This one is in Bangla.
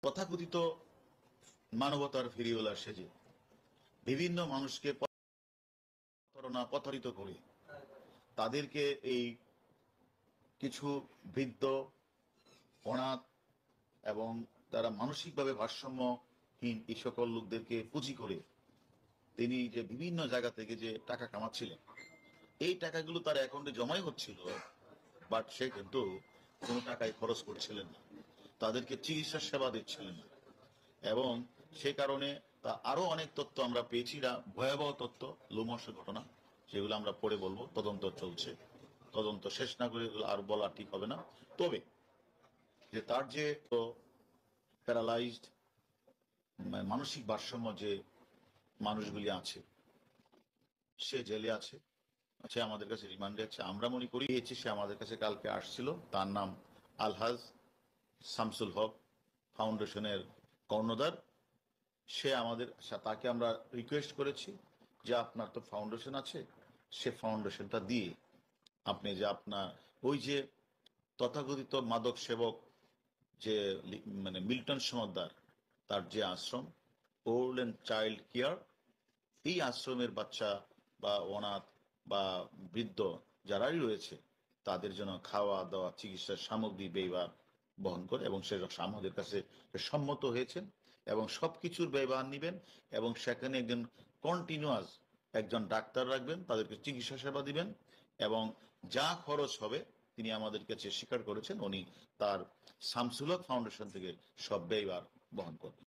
তথাকথিত মানবতার ফেরিওয়ালা সেজে বিভিন্ন মানুষকে প্রতারিত করে তাদেরকে এই কিছু বৃদ্ধ, অনাথ এবং তারা মানসিকভাবে ভারসাম্যহীন এই সকল লোকদেরকে পুঁজি করে তিনি যে বিভিন্ন জায়গা থেকে যে টাকা কামাচ্ছিলেন, এই টাকাগুলো তার অ্যাকাউন্টে জমাই হচ্ছিল, বাট সে কিন্তু কোনো টাকায় খরচ করছিলেন না, তাদেরকে চিকিৎসা সেবা দিচ্ছিলেন না। এবং সে কারণে তা আরো অনেক তথ্য আমরা পেয়েছি, ভয়াবহ তথ্য, লোমহর্ষ ঘটনা, সেগুলো আমরা পরে বলবো। তদন্ত চলছে, তদন্ত শেষ না করে আর বলা ঠিক হবে না। তবে যে তার যে প্যারালাইজড মানসিক ভারসাম্য যে মানুষগুলি আছে, সে জেলে আছে, আচ্ছা আমাদের কাছে রিমান্ডে আছে। আমরা মনে করি সে আমাদের কাছে কালকে আসছিল। তার নাম আলহাজ শামসুল হক, ফাউন্ডেশনের কর্ণধার। সে আমাদের, তাকে আমরা রিকোয়েস্ট করেছি যে আপনার তো ফাউন্ডেশন আছে, সে ফাউন্ডেশনটা দিয়ে আপনি যে আপনার ওই যে তথাকথিত মাদক সেবক যে মানে মিল্টন সমাদ্দার, তার যে আশ্রম ওল্ড অ্যান্ড চাইল্ড কেয়ার, এই আশ্রমের বাচ্চা বা অনাথ বা বৃদ্ধ যারাই রয়েছে তাদের জন্য খাওয়া দাওয়া চিকিৎসার সামগ্রী ব্যয়ভার বহন করে, এবং সে আমাদের কাছে সম্মত হয়েছেন এবং সবকিছুর ব্যয়ভার নেবেন। এবং সেখানে একজন কন্টিনিউয়াস একজন ডাক্তার রাখবেন, তাদেরকে চিকিৎসা সেবা দিবেন, এবং যা খরচ হবে তিনি আমাদের কাছে স্বীকার করেছেন উনি তার শামসুল হক ফাউন্ডেশন থেকে সব ব্যয়ভার বহন করবেন।